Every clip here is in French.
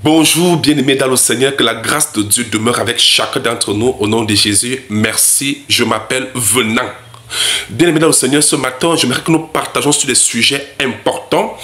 Bonjour, bien-aimés dans le Seigneur, que la grâce de Dieu demeure avec chacun d'entre nous au nom de Jésus. Merci, je m'appelle Venant. Bien-aimés dans le Seigneur, ce matin, j'aimerais que nous partageons sur des sujets importants.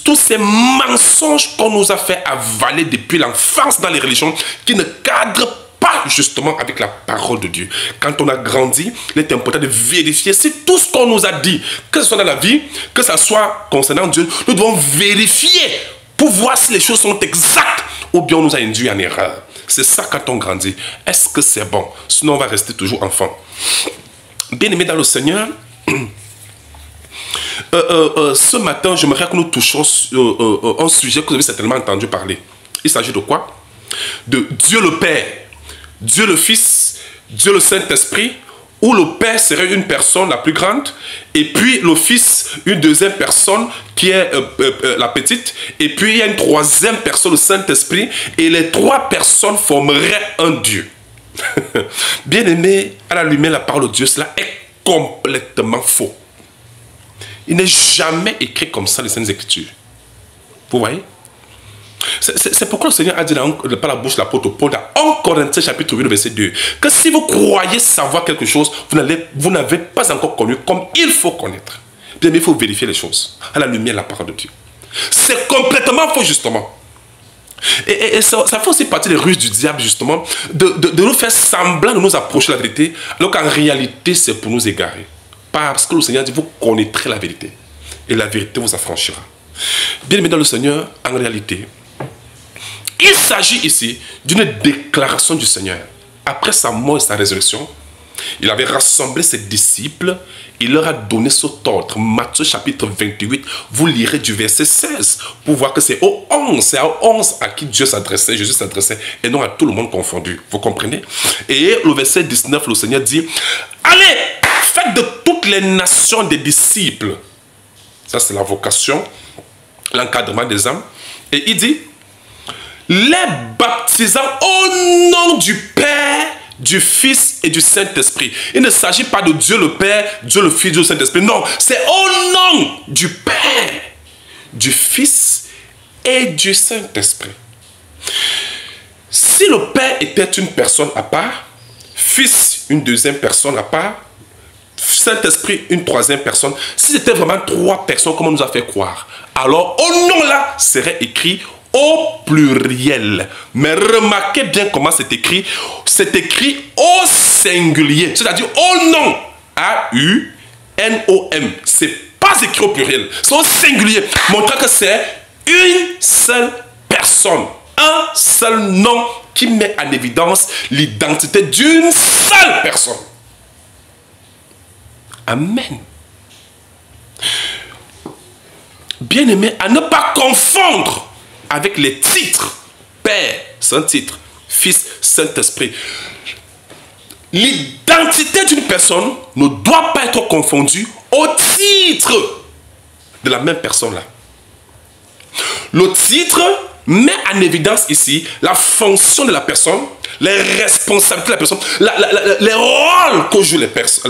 Tous ces mensonges qu'on nous a fait avaler depuis l'enfance dans les religions qui ne cadrent pas justement avec la parole de Dieu. Quand on a grandi, il est important de vérifier si tout ce qu'on nous a dit, que ce soit dans la vie, que ce soit concernant Dieu, nous devons vérifier pour voir si les choses sont exactes ou bien on nous a induit en erreur. C'est ça quand on grandit. Est-ce que c'est bon? Sinon on va rester toujours enfant. Bien-aimés dans le Seigneur, ce matin, j'aimerais que nous touchions un sujet que vous avez certainement entendu parler. Il s'agit de quoi? De Dieu le Père, Dieu le Fils, Dieu le Saint-Esprit, où le Père serait une personne la plus grande, et puis le Fils, une deuxième personne qui est la petite, et puis il y a une troisième personne, le Saint-Esprit, et les trois personnes formeraient un Dieu. Bien-aimé, à la lumière de la parole de Dieu, cela est complètement faux. Il n'est jamais écrit comme ça les Saintes Écritures. Vous voyez? C'est pourquoi le Seigneur a dit par la bouche de l'apôtre Paul dans 1 Corinthiens chapitre 8, verset 2, que si vous croyez savoir quelque chose, vous n'avez pas encore connu comme il faut connaître. Bien, mais il faut vérifier les choses à la lumière de la parole de Dieu. C'est complètement faux, justement. Et ça fait aussi partie des ruses du diable, justement, de nous faire semblant de nous approcher de la vérité, alors qu'en réalité, c'est pour nous égarer. Parce que le Seigneur dit, vous connaîtrez la vérité, et la vérité vous affranchira. Bien aimé dans le Seigneur, en réalité, il s'agit ici d'une déclaration du Seigneur. Après sa mort et sa résurrection, il avait rassemblé ses disciples, il leur a donné cet ordre. Matthieu chapitre 28, vous lirez du verset 16 pour voir que c'est au 11, c'est à 11 à qui Dieu s'adressait, Jésus s'adressait, et non à tout le monde confondu. Vous comprenez? Et le verset 19, le Seigneur dit, allez, faites de toutes les nations des disciples. Ça c'est la vocation, l'encadrement des âmes. Et il dit, les baptisant au nom du Père, du Fils et du Saint-Esprit. Il ne s'agit pas de Dieu le Père, Dieu le Fils, Dieu le Saint-Esprit. Non, c'est au nom du Père, du Fils et du Saint-Esprit. Si le Père était une personne à part, Fils une deuxième personne à part, Saint-Esprit une troisième personne, si c'était vraiment trois personnes comme on nous a fait croire, alors au nom là serait écrit au pluriel. Mais remarquez bien comment c'est écrit. C'est écrit au singulier. C'est-à-dire au nom. A-U-N-O-M. C'est pas écrit au pluriel. C'est au singulier. Montrant que c'est une seule personne. Un seul nom qui met en évidence l'identité d'une seule personne. Amen. Bien-aimé, à ne pas confondre avec les titres. Père, c'est un titre. Fils, Saint-Esprit. L'identité d'une personne ne doit pas être confondue au titre de la même personne là. Le titre met en évidence ici la fonction de la personne, les responsabilités de la personne, les rôles que jouent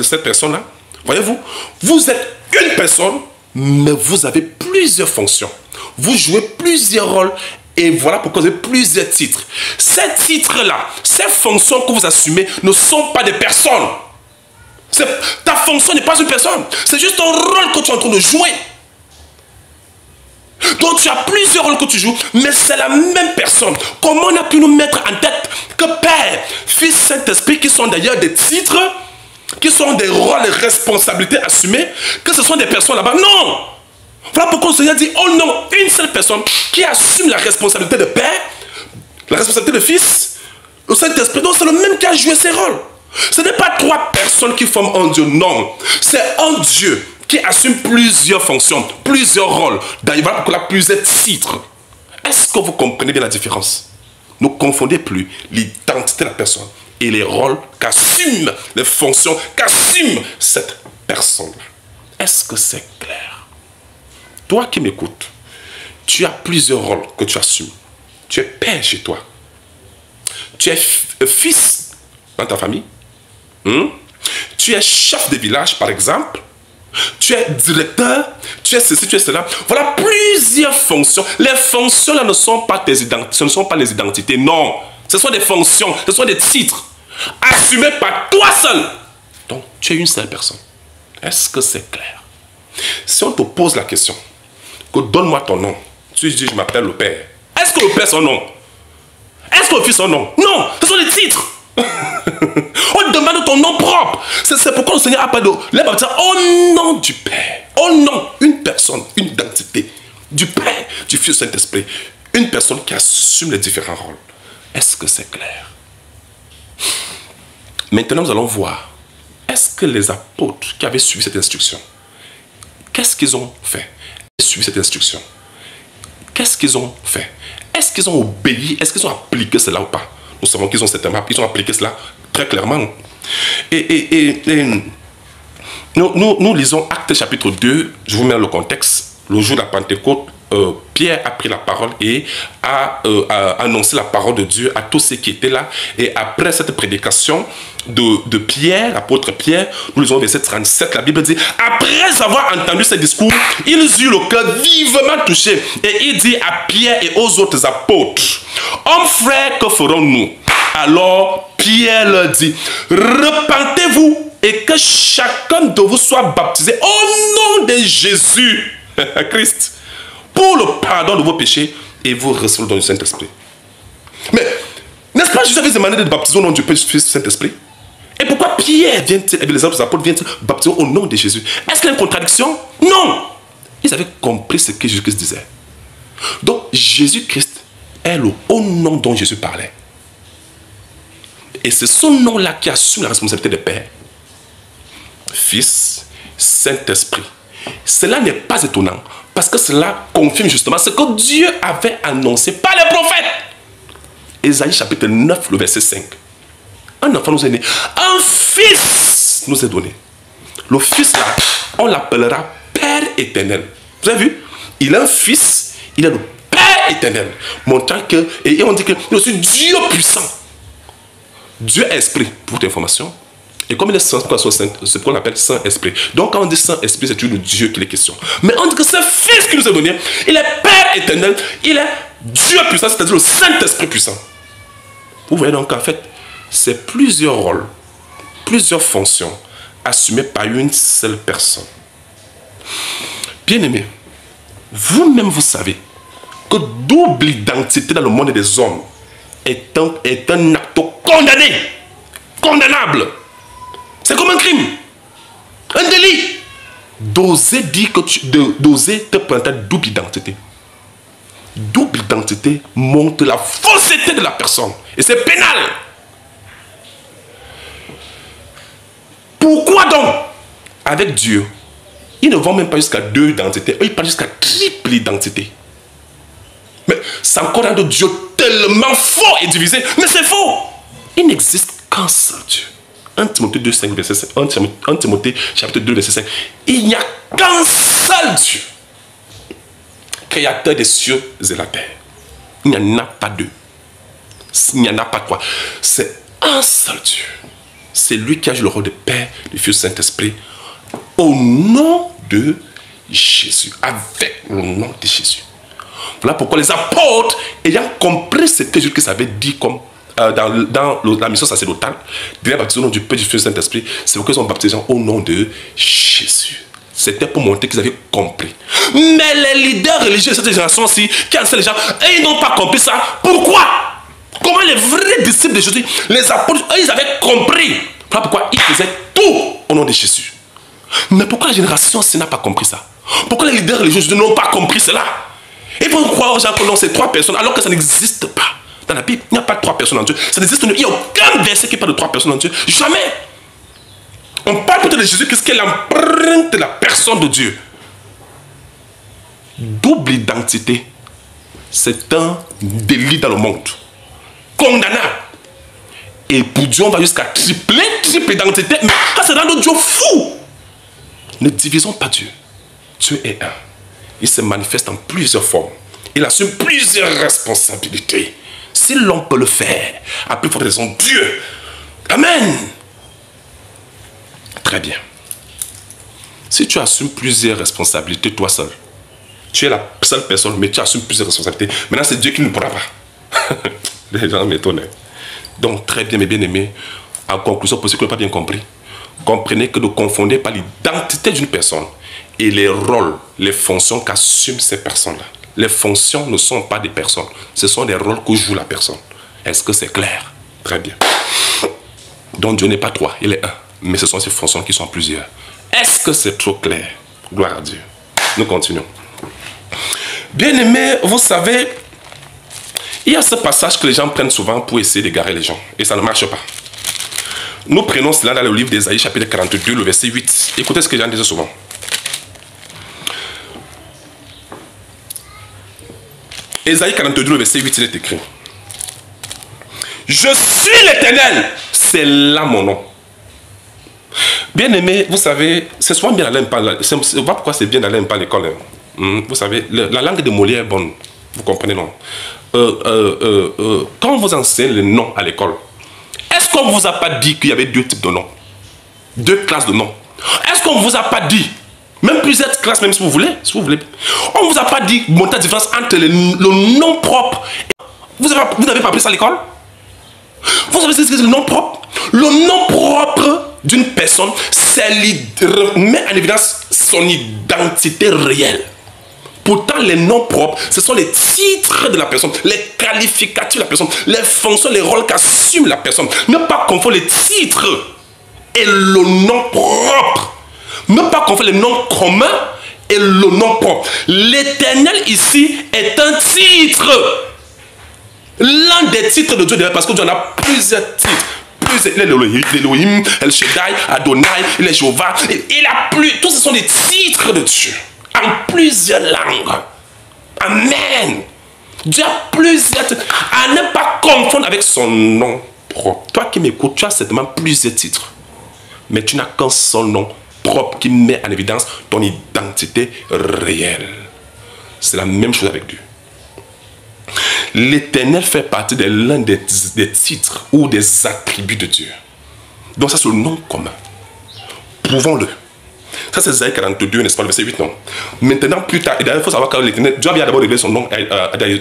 cette personne là. Voyez-vous, vous êtes une personne, mais vous avez plusieurs fonctions. Vous jouez plusieurs rôles et voilà pourquoi vous avez plusieurs titres. Ces titres-là, ces fonctions que vous assumez ne sont pas des personnes. Ta fonction n'est pas une personne. C'est juste un rôle que tu es en train de jouer. Donc tu as plusieurs rôles que tu joues, mais c'est la même personne. Comment on a pu nous mettre en tête que Père, Fils, Saint-Esprit, qui sont d'ailleurs des titres, qui sont des rôles et responsabilités assumées, que ce sont des personnes là-bas? Non! Voilà pourquoi le Seigneur dit, oh non, une seule personne qui assume la responsabilité de Père, la responsabilité de Fils, le Saint-Esprit. Donc c'est le même qui a joué ses rôles. Ce n'est pas trois personnes qui forment un Dieu, non. C'est un Dieu qui assume plusieurs fonctions, plusieurs rôles. D'ailleurs, voilà pourquoi il y a plusieurs titres. Est-ce que vous comprenez bien la différence? Ne confondez plus l'identité de la personne et les rôles qu'assume, les fonctions qu'assume cette personne-là. Est-ce que c'est clair? Toi qui m'écoutes, tu as plusieurs rôles que tu assumes. Tu es père chez toi. Tu es fils dans ta famille. Tu es chef de village, par exemple. tu es directeur, tu es ceci, tu es cela. Voilà plusieurs fonctions. Les fonctions là ne sont pas tes identités, ce ne sont pas les identités, non. Ce sont des fonctions, ce sont des titres assumés par toi seul. Donc, tu es une seule personne. Est-ce que c'est clair? Si on te pose la question, que donne-moi ton nom, tu dis je m'appelle le Père. Est-ce que le Père son nom? Est-ce que le Fils son nom? Non, ce sont des titres. On demande ton nom propre. C'est pourquoi le Seigneur a parlé de les baptisés au nom du Père. Au nom, une personne, une identité du Père, du Fils, du Saint-Esprit. Une personne qui assume les différents rôles. Est-ce que c'est clair? Maintenant, nous allons voir. Est-ce que les apôtres qui avaient suivi cette instruction, qu'est-ce qu'ils ont fait? Ils ont suivi cette instruction. Qu'est-ce qu'ils ont fait? Est-ce qu'ils ont obéi? Est-ce qu'ils ont appliqué cela ou pas? Nous savons qu'ils ont certainement appliqué cela très clairement. Nous lisons Actes chapitre 2, je vous mets le contexte. Le jour de la Pentecôte, Pierre a pris la parole et a annoncé la parole de Dieu à tous ceux qui étaient là. Et après cette prédication de Pierre, l'apôtre Pierre, nous lisons verset 37, la Bible dit, après avoir entendu ce discours, ils eurent le cœur vivement touché. Et il dit à Pierre et aux autres apôtres, hommes frères, que ferons-nous? Alors Pierre leur dit, repentez-vous et que chacun de vous soit baptisé au nom de Jésus, Christ, pour le pardon de vos péchés, et vous recevrez dans le Saint-Esprit. Mais, n'est-ce pas, Jésus avait demandé de baptiser au nom du Père, du Fils, du Saint-Esprit? Et pourquoi Pierre vient-il, et les autres apôtres viennent baptiser au nom de Jésus? Est-ce qu'il y a une contradiction? Non! Ils avaient compris ce que Jésus-Christ disait. Donc, Jésus-Christ est le haut nom dont Jésus parlait. Et c'est ce nom-là qui assume la responsabilité de Père, Fils, Saint-Esprit. Cela n'est pas étonnant, parce que cela confirme justement ce que Dieu avait annoncé par les prophètes. Ésaïe chapitre 9, le verset 5. Un enfant nous est né, un fils nous est donné. Le fils là, on l'appellera Père éternel. Vous avez vu? Il a un fils, il est le Père éternel. Montrant que, et on dit que je suis Dieu puissant. Dieu est esprit, pour toute information. Et comme il est saint, c'est ce qu'on appelle Saint-Esprit. Donc quand on dit Saint-Esprit, c'est toujours le Dieu qui est question. Mais on dit que c'est le Fils qui nous a donné. Il est Père éternel. Il est Dieu puissant, c'est-à-dire le Saint-Esprit puissant. Vous voyez donc en fait, c'est plusieurs rôles, plusieurs fonctions assumées par une seule personne. Bien-aimés, vous-même vous savez que double identité dans le monde des hommes est un acte condamné, condamnable. C'est comme un crime, un délit. D'oser dire que d'oser te planter double identité. Double identité montre la fausseté de la personne. Et c'est pénal. Pourquoi donc, avec Dieu, ils ne vont même pas jusqu'à deux identités, ils parlent jusqu'à triple identité. Mais c'est encore un de Dieu tellement faux et divisé. Mais c'est faux. Il n'existe qu'un seul Dieu. 1 Timothée 2, 5, verset 5. 1 Timothée chapitre 2, verset 5. Il n'y a qu'un seul Dieu, créateur des cieux et la terre. Il n'y en a pas deux. Il n'y en a pas trois. C'est un seul Dieu. C'est lui qui a joué le rôle de Père, du Fils, du Saint-Esprit, au nom de Jésus, avec le nom de Jésus. Voilà pourquoi les apôtres, ayant compris ce que Jésus avait dit comme dans la mission sacerdotale, de baptiser au nom du Père, du Fils, du Saint-Esprit, c'est pourquoi ils ont baptisé au nom de Jésus. C'était pour montrer qu'ils avaient compris. Mais les leaders religieux de cette génération-ci, qui ont les gens, et ils n'ont pas compris ça. Pourquoi? Comment les vrais disciples de Jésus, les apôtres, ils avaient compris. Voilà pourquoi ils faisaient tout au nom de Jésus. Mais pourquoi la génération-ci n'a pas compris ça? Pourquoi les leaders religieux n'ont pas compris cela? Et pour croire aux gens que non, c'est trois personnes, alors que ça n'existe pas. Dans la Bible, il n'y a pas de trois personnes en Dieu. Ça n'existe, il n'y a aucun verset qui parle de trois personnes en Dieu. Jamais. On parle plutôt de Jésus-Christ qui est l'empreinte de la personne de Dieu. Double identité, c'est un délit dans le monde. Condamnable. Et pour Dieu, on va jusqu'à triple identité. Mais ça, c'est rendre Dieu fou. Ne divisons pas Dieu. Dieu est un. Il se manifeste en plusieurs formes. Il assume plusieurs responsabilités. Si l'on peut le faire, à plus forte raison, Dieu. Amen. Très bien. Si tu assumes plusieurs responsabilités, toi seul, tu es la seule personne, mais tu assumes plusieurs responsabilités. Maintenant, c'est Dieu qui ne pourra pas. Les gens m'étonnent. Donc, très bien, mes bien-aimés, en conclusion, pour ceux qui n'ont pas bien compris, comprenez que ne confondez pas l'identité d'une personne et les rôles, les fonctions qu'assument ces personnes-là. Les fonctions ne sont pas des personnes, ce sont des rôles que joue la personne. Est-ce que c'est clair? Très bien. Donc Dieu n'est pas trois, il est un. Mais ce sont ces fonctions qui sont plusieurs. Est-ce que c'est trop clair? Gloire à Dieu. Nous continuons. Bien-aimés, vous savez, il y a ce passage que les gens prennent souvent pour essayer d'égarer les gens. Et ça ne marche pas. Nous prenons cela dans le livre d'Ésaïe, chapitre 42, le verset 8. Écoutez ce que les gens disent souvent. Ésaïe 42, le verset 8, il est écrit. Je suis l'Éternel, c'est là mon nom. Bien aimé, vous savez, c'est souvent bien d'aller parler. C'est pas pourquoi c'est bien d'aller pas à l'école. Vous savez, la langue de Molière est bonne. Vous comprenez, non? Quand on vous enseigne les noms à l'école, est-ce qu'on ne vous a pas dit qu'il y avait deux types de noms? Deux classes de noms. Est-ce qu'on ne vous a pas dit, même plusieurs classes, même si vous voulez, on ne vous a pas dit monter la différence entre le nom propre et... Vous n'avez pas appris ça à l'école? Vous savez ce que c'est le nom propre? Le nom propre d'une personne, met en évidence son identité réelle. Pourtant, les noms propres, ce sont les titres de la personne, les qualificatifs de la personne, les fonctions, les rôles qu'assume la personne. Ne pas confondre les titres et le nom propre. Ne pas confondre les noms communs et le nom propre. L'Éternel ici est un titre. L'un des titres de Dieu, parce que Dieu en a plusieurs titres. L'Elohim, El Shaddai, Adonai, il est Jéhovah. Il a plus. Tous ce sont des titres de Dieu. En plusieurs langues. Amen. Dieu a plusieurs titres. À ne pas confondre avec son nom propre. Toi qui m'écoutes, tu as certainement plusieurs titres. Mais tu n'as qu'un seul nom propre qui met en évidence ton identité réelle. C'est la même chose avec Dieu. L'Éternel fait partie de l'un des titres ou des attributs de Dieu. Donc ça c'est le nom commun. Prouvons-le. Ça c'est Ésaïe 42, n'est-ce pas, le verset 8, non? Maintenant, plus tard, et d'ailleurs, il faut savoir que l'Éternel, Dieu avait d'abord révélé son nom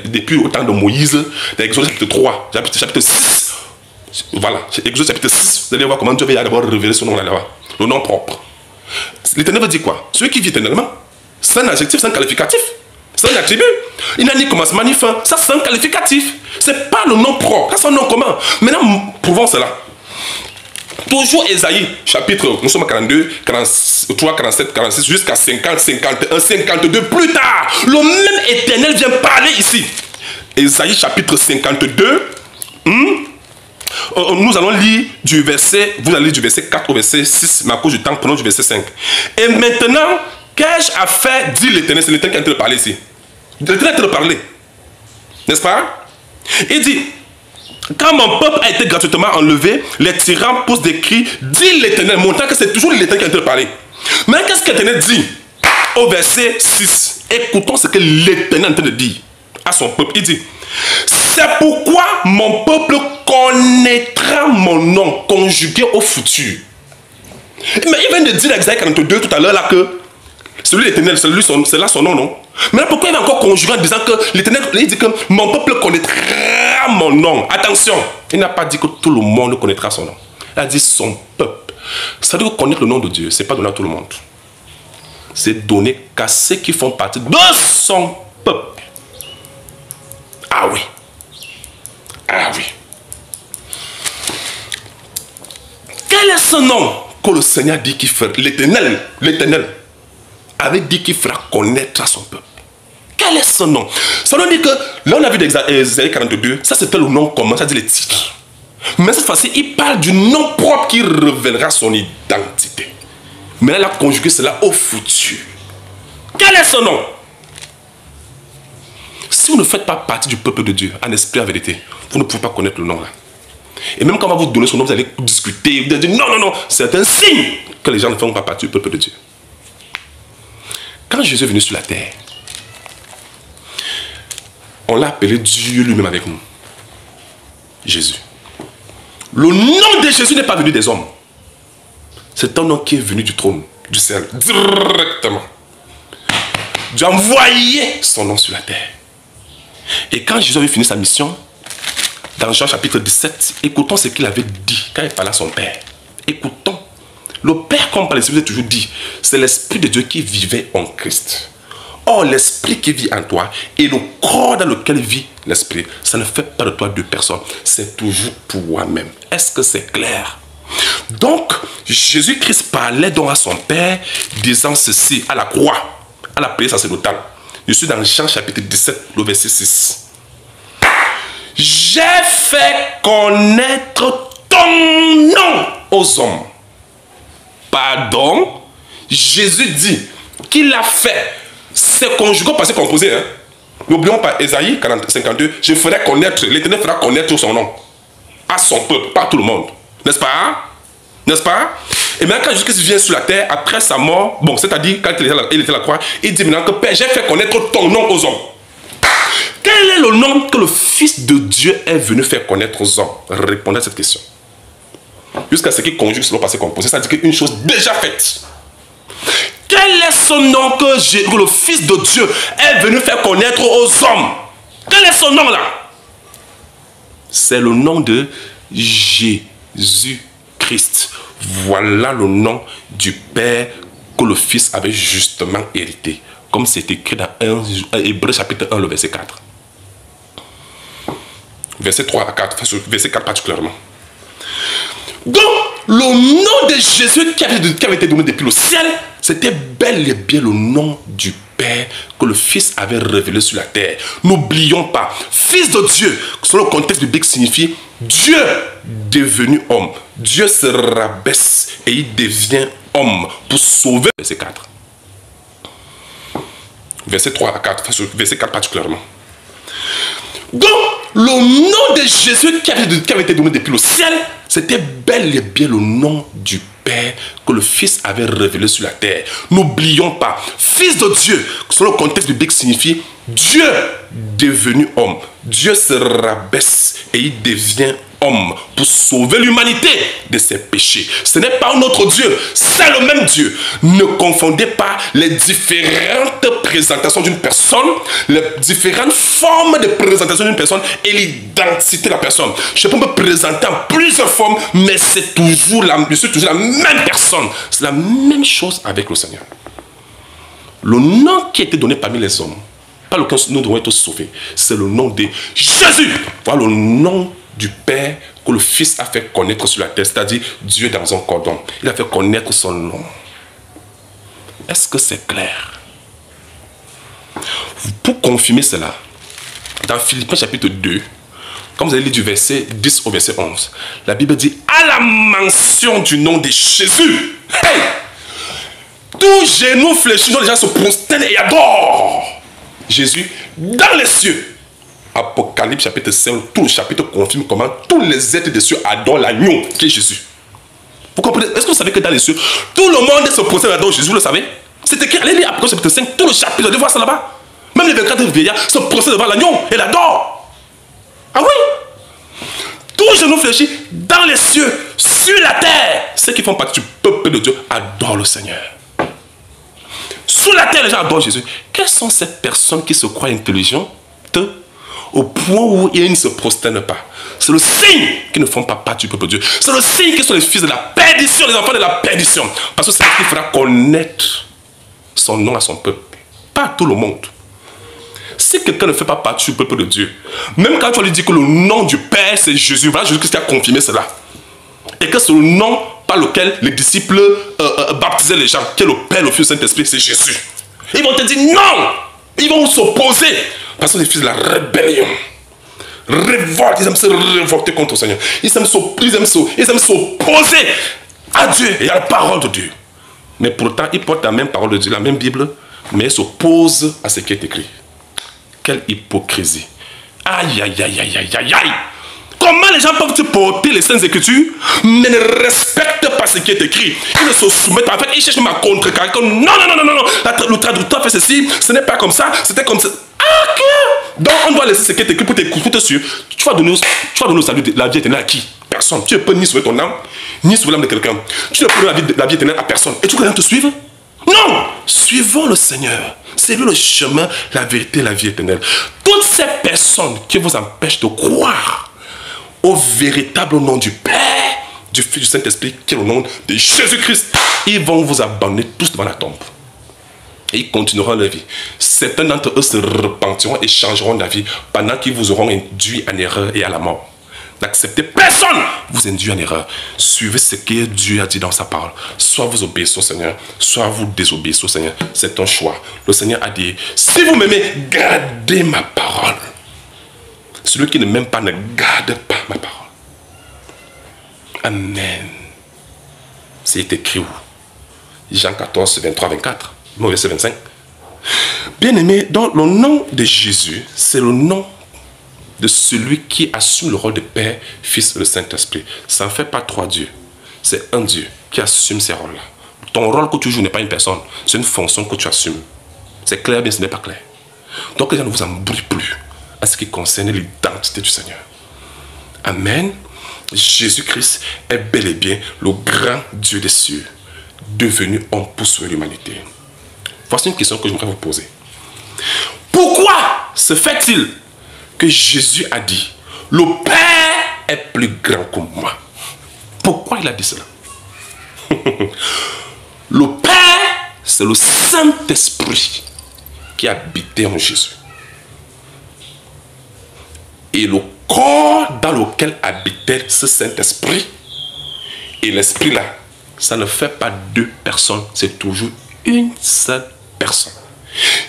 depuis au temps de Moïse, dans Exode chapitre 3, chapitre 6. Voilà, Exode chapitre 6, vous allez voir comment Dieu avait d'abord révélé son nom là-bas, le nom propre. L'Éternel veut dire quoi? Celui qui vit éternellement, c'est un adjectif, c'est un qualificatif. C'est un attribut. Il n'a ni commencement ni fin. Ça, c'est un qualificatif. Ce n'est pas le nom propre. Ça, c'est un nom commun. Maintenant, prouvons cela. Toujours Ésaïe, chapitre, nous sommes à 42, 43, 47, 46, jusqu'à 50, 51, 52. Plus tard, le même Éternel vient parler ici. Ésaïe, chapitre 52. Nous allons lire du verset, vous allez lire du verset 4 au verset 6, mais à cause du temps, prenons du verset 5. Et maintenant, qu'ai-je à faire, dit l'Éternel? C'est l'Éternel qui est en train de parler ici. L'Éternel est en train de parler. N'est-ce pas? Il dit, quand mon peuple a été gratuitement enlevé, les tyrans poussent des cris, dit l'Éternel, montrant que c'est toujours l'Éternel qui est en train de parler. Mais qu'est-ce que l'Éternel dit au verset 6? Écoutons ce que l'Éternel est en train de dire à son peuple. Il dit, c'est pourquoi mon peuple connaîtra mon nom conjugué au futur. Mais il vient de dire à Exaïe 42 tout à l'heure là que celui l'Éternel, c'est là son nom, non? Mais pourquoi il va encore conjuguer en disant que l'Éternel, il dit que mon peuple connaîtra mon nom. Attention, il n'a pas dit que tout le monde connaîtra son nom. Il a dit son peuple. Ça veut dire que connaître le nom de Dieu, ce n'est pas donné à tout le monde. C'est donné qu'à ceux qui font partie de son peuple. Ah oui. Ah oui. Quel est ce nom que le Seigneur dit qu'il fera? L'Éternel avait dit qu'il fera connaître à son peuple. Quel est ce nom? Ça veut dire que, là on a vu d'Ésaïe 42, ça c'était le nom commun, ça dit les titres. Mais cette fois-ci, il parle du nom propre qui révélera son identité. Mais là, il a conjugué cela au futur. Quel est ce nom? Si vous ne faites pas partie du peuple de Dieu, en esprit, en vérité, vous ne pouvez pas connaître le nom là. Et même quand on va vous donner son nom, vous allez discuter, vous allez dire non, non, non, c'est un signe que les gens ne font pas partie du peuple de Dieu. Quand Jésus est venu sur la terre, on l'a appelé Dieu lui-même avec nous. Jésus. Le nom de Jésus n'est pas venu des hommes. C'est un nom qui est venu du trône, du ciel. Directement. Dieu a envoyé son nom sur la terre. Et quand Jésus avait fini sa mission, dans Jean chapitre 17, écoutons ce qu'il avait dit quand il parlait à son Père. Écoutons. Le Père, comme par les Écritures, toujours dit, c'est l'Esprit de Dieu qui vivait en Christ. Or, l'Esprit qui vit en toi et le corps dans lequel vit l'Esprit, ça ne fait pas de toi deux personnes. C'est toujours toi-même. Est-ce que c'est clair? Donc, Jésus-Christ parlait donc à son Père, disant ceci à la croix, à la prière sacerdotale. Je suis dans Jean chapitre 17, le verset 6. J'ai fait connaître ton nom aux hommes. Pardon, Jésus dit qu'il a fait. C'est conjugué au passé composé. Hein? N'oublions pas Ésaïe 52. Je ferai connaître, l'Éternel fera connaître son nom à son peuple, pas tout le monde. N'est-ce pas? N'est-ce pas? Et maintenant, quand Jésus vient sur la terre, après sa mort, bon, c'est-à-dire quand il était à la croix, il dit maintenant que Père, j'ai fait connaître ton nom aux hommes. Quel est le nom que le Fils de Dieu est venu faire connaître aux hommes? Répondez à cette question. Jusqu'à ce qu'il conjugue sur le passé composé, c'est-à-dire qu'une chose déjà faite. Quel est ce nom que le Fils de Dieu est venu faire connaître aux hommes? Quel est ce nom-là? C'est le nom de Jésus-Christ. Voilà le nom du Père que le Fils avait justement hérité. Comme c'est écrit dans Hébreux chapitre 1, le verset 4. Verset 3 à 4, verset 4 particulièrement. Donc, le nom de Jésus qui avait été donné depuis le ciel, c'était bel et bien le nom du Père que le Fils avait révélé sur la terre. N'oublions pas, Fils de Dieu, selon le contexte biblique, signifie Dieu devenu homme. Dieu se rabaisse et il devient homme pour sauver. Verset 4. Verset 3 à 4, verset 4 particulièrement. Donc, le nom de Jésus qui avait été donné depuis le ciel, c'était bel et bien le nom du Père que le Fils avait révélé sur la terre. N'oublions pas, Fils de Dieu, selon le contexte biblique, signifie Dieu devenu homme. Dieu se rabaisse et il devient homme pour sauver l'humanité de ses péchés. Ce n'est pas un autre Dieu, c'est le même Dieu. Ne confondez pas les différentes présentations d'une personne, les différentes formes de présentation d'une personne et l'identité de la personne. Je peux me présenter en plusieurs formes, mais c'est toujours je suis toujours la même personne. C'est la même chose avec le Seigneur. Le nom qui a été donné parmi les hommes, par lequel nous devons être sauvés, c'est le nom de Jésus. Voilà le nom du Père que le Fils a fait connaître sur la terre, c'est-à-dire Dieu dans un cordon. Il a fait connaître son nom. Est-ce que c'est clair? Pour confirmer cela, dans Philippiens chapitre 2, comme vous allez lire du verset 10 au verset 11, la Bible dit, à la mention du nom de Jésus, hey, tout genou fléchit, les gens se prosternent et adorent Jésus dans les cieux. Apocalypse chapitre 5, tout le chapitre confirme comment tous les êtres des cieux adorent l'agneau qui est Jésus. Vous comprenez? Est-ce que vous savez que dans les cieux, tout le monde se prosterne et adore Jésus, vous le savez? C'est écrit, allez lire Apocalypse chapitre 5, tout le chapitre, vous allez voir ça là-bas. Même les 24 vieillards se prosternent devant l'agneau et l'adorent. Ah oui? Tout genou fléchit dans les cieux, sur la terre. Ceux qui font partie du peuple de Dieu adorent le Seigneur. Sous la terre, les gens adorent Jésus. Quelles sont ces personnes qui se croient intelligentes au point où ils ne se prosternent pas? C'est le signe qu'ils ne font pas partie du peuple de Dieu. C'est le signe qu'ils sont les fils de la perdition, les enfants de la perdition. Parce que c'est ce qui fera connaître son nom à son peuple. Pas à tout le monde. Si quelqu'un ne fait pas partie du peuple de Dieu, même quand tu lui dis que le nom du Père c'est Jésus, voilà Jésus-Christ qui a confirmé cela. Et que c'est le nom par lequel les disciples baptisaient les gens, qui est le Père, le Fils, le Saint-Esprit, c'est Jésus. Ils vont te dire non. Ils vont s'opposer. Parce que les fils de la rébellion. Révolte, ils aiment se révolter contre le Seigneur. Ils aiment s'opposer à Dieu et à la parole de Dieu. Mais pourtant, ils portent la même parole de Dieu, la même Bible, mais ils s'opposent à ce qui est écrit. Quelle hypocrisie. Aïe, aïe, aïe, aïe, aïe, aïe, aïe. Comment les gens peuvent porter les Saintes Écritures, mais ne respectent pas ce qui est écrit? Ils ne se soumettent pas. En fait, ils cherchent même à contrecarrer. Non, non, non, non, non. Le traducteur fait ceci. Ce n'est pas comme ça. C'était comme ça. Ah, que Donc on doit laisser ce qui est écrit pour te suivre. Tu vas donner au salut la vie éternelle à qui? Personne. Tu ne peux ni sauver ton âme, ni sauver l'âme de quelqu'un. Tu ne peux donner la vie éternelle à personne. Et tu veux rien te suivre? Non! Suivons le Seigneur. C'est lui le chemin, la vérité, la vie éternelle. Toutes ces personnes qui vous empêchent de croire au véritable nom du Père, du Fils, du Saint-Esprit, qui est le nom de Jésus-Christ, ils vont vous abandonner tous devant la tombe. Et ils continueront leur vie. Certains d'entre eux se repentiront et changeront d'avis pendant qu'ils vous auront induit en erreur et à la mort. N'acceptez personne vous induit en erreur. Suivez ce que Dieu a dit dans sa parole. Soit vous obéissez au Seigneur, soit vous désobéissez au Seigneur. C'est un choix. Le Seigneur a dit, si vous m'aimez, gardez ma parole. Celui qui ne m'aime pas ne garde pas ma parole. Amen. C'est écrit où? Jean 14, 23, 24. Verset 25. Bien aimé, donc le nom de Jésus, c'est le nom de celui qui assume le rôle de Père, Fils et le Saint-Esprit. Ça ne fait pas trois dieux. C'est un Dieu qui assume ces rôles-là. Ton rôle que tu joues n'est pas une personne, c'est une fonction que tu assumes. C'est clair, bien ce n'est pas clair. Donc les gens ne vous embrouillent plus à ce qui concerne l'identité du Seigneur. Amen. Jésus-Christ est bel et bien le grand Dieu des cieux, devenu homme pour sauver l'humanité. Voici une question que j'aimerais vous poser. Pourquoi se fait-il que Jésus a dit, le Père est plus grand que moi? Pourquoi il a dit cela? Le Père, c'est le Saint-Esprit qui habitait en Jésus. Et le corps dans lequel habitait ce Saint-Esprit et l'Esprit là, ça ne fait pas deux personnes, c'est toujours une seule personne.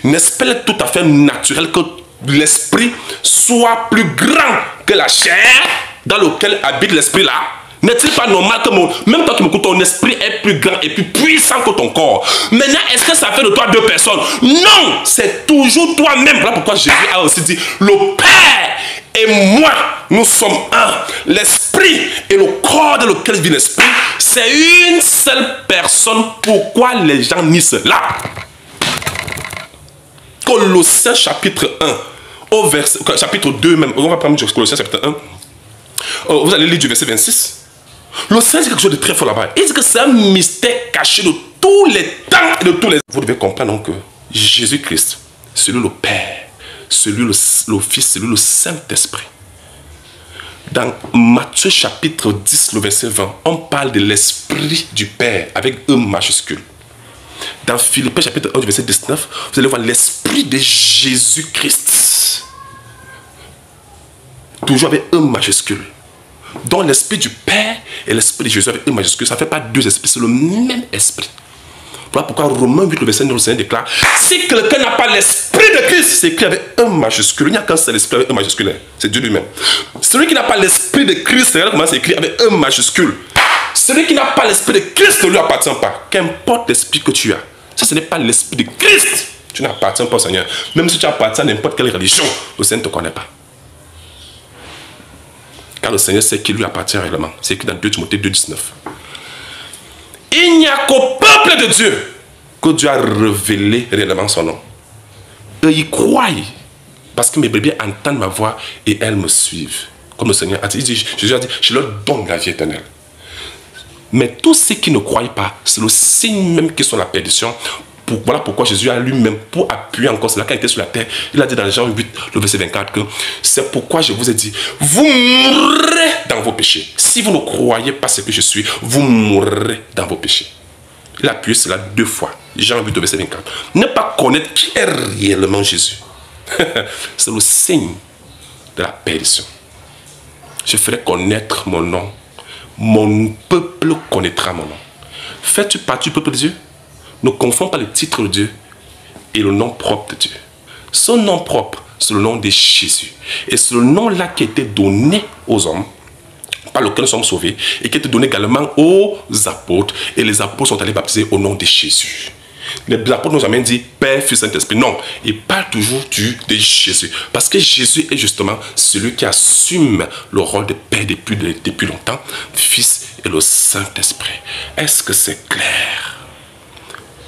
N'est-ce pas tout à fait naturel que l'Esprit soit plus grand que la chair dans laquelle habite l'Esprit là? N'est-il pas normal que même toi qui m'écoutes, ton esprit est plus grand et plus puissant que ton corps? Maintenant, est-ce que ça fait de toi deux personnes? Non, c'est toujours toi-même. Voilà pourquoi Jésus a aussi dit, le Père et moi, nous sommes un. L'esprit et le corps dans lequel vit l'esprit, c'est une seule personne. Pourquoi les gens nient cela? Colossiens chapitre 1, au verset, chapitre 2 même, on va prendre Colossiens chapitre 1. Vous allez lire du verset 26. Le Seigneur dit quelque chose de très fort là-bas. Il dit que c'est un mystère caché de tous les temps et de tous les... Vous devez comprendre donc que Jésus-Christ, celui le Père, celui le Fils, celui le Saint-Esprit. Dans Matthieu chapitre 10, le verset 20, on parle de l'Esprit du Père avec E majuscule. Dans Philippiens chapitre 1, verset 19, vous allez voir l'Esprit de Jésus-Christ. Toujours avec E majuscule. Donc l'Esprit du Père et l'Esprit de Jésus avec E majuscule, ça ne fait pas deux esprits, c'est le même esprit. Voilà pourquoi Romains 8, le verset 9, le Seigneur déclare, si quelqu'un n'a pas l'Esprit de Christ, c'est écrit avec E majuscule. Il n'y a qu'un seul esprit avec E majuscule, c'est Dieu lui-même. Celui qui n'a pas l'Esprit de Christ, c'est comment c'est écrit avec E majuscule. Celui qui n'a pas l'Esprit de Christ ne lui appartient pas. Qu'importe l'esprit que tu as, si ce n'est pas l'Esprit de Christ, tu n'appartiens pas au Seigneur. Même si tu appartiens à n'importe quelle religion, le Seigneur ne te connaît pas. Car le Seigneur sait qu'il lui appartient réellement. C'est écrit dans 2 Timothée 2,19. Il n'y a qu'au peuple de Dieu que Dieu a révélé réellement son nom. Eux y croient. Parce que mes bébés entendent ma voix et elles me suivent. Comme le Seigneur a dit, Jésus a dit, je leur donne la vie éternelle. Mais tous ceux qui ne croient pas, c'est le signe même qu'ils sont la perdition. Voilà pourquoi Jésus a lui-même, pour appuyer encore cela, quand il était sur la terre, il a dit dans Jean 8, le verset 24, que c'est pourquoi je vous ai dit, vous mourrez dans vos péchés. Si vous ne croyez pas ce que je suis, vous mourrez dans vos péchés. Il a appuyé cela 2 fois. Jean 8, verset 24. Ne pas connaître qui est réellement Jésus. C'est le signe de la perdition. Je ferai connaître mon nom. Mon peuple connaîtra mon nom. Fais-tu partie du peuple de Dieu? Ne confonds pas le titre de Dieu et le nom propre de Dieu. Son nom propre, c'est le nom de Jésus. Et c'est le nom-là qui a été donné aux hommes, par lequel nous sommes sauvés, et qui a été donné également aux apôtres. Et les apôtres sont allés baptiser au nom de Jésus. Les apôtres nous ont jamais dit Père, Fils, Saint-Esprit. Non, ils parlent toujours de Jésus. Parce que Jésus est justement celui qui assume le rôle de Père depuis longtemps, Fils et le Saint-Esprit. Est-ce que c'est clair?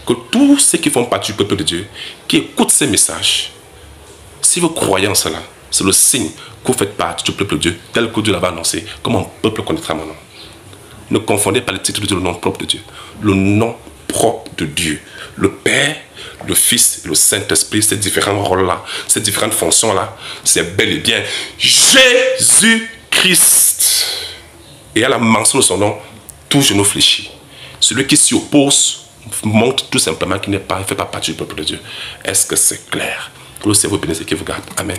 Que tous ceux qui font partie du peuple de Dieu, qui écoutent ces messages, si vous croyez en cela, c'est le signe que vous faites partie du peuple de Dieu, tel que Dieu l'avait annoncé, comme mon peuple connaîtra mon nom. Ne confondez pas le titre de Dieu, le nom propre de Dieu. Le nom propre de Dieu. Le Père, le Fils et le Saint-Esprit, ces différents rôles-là, ces différentes fonctions-là, c'est bel et bien Jésus-Christ. Et à la mention de son nom, tout genou fléchit. Celui qui s'y oppose montre tout simplement qu'il ne fait pas partie du peuple de Dieu. Est-ce que c'est clair? Que le Seigneur vous bénisse et qu'il vous garde. Amen.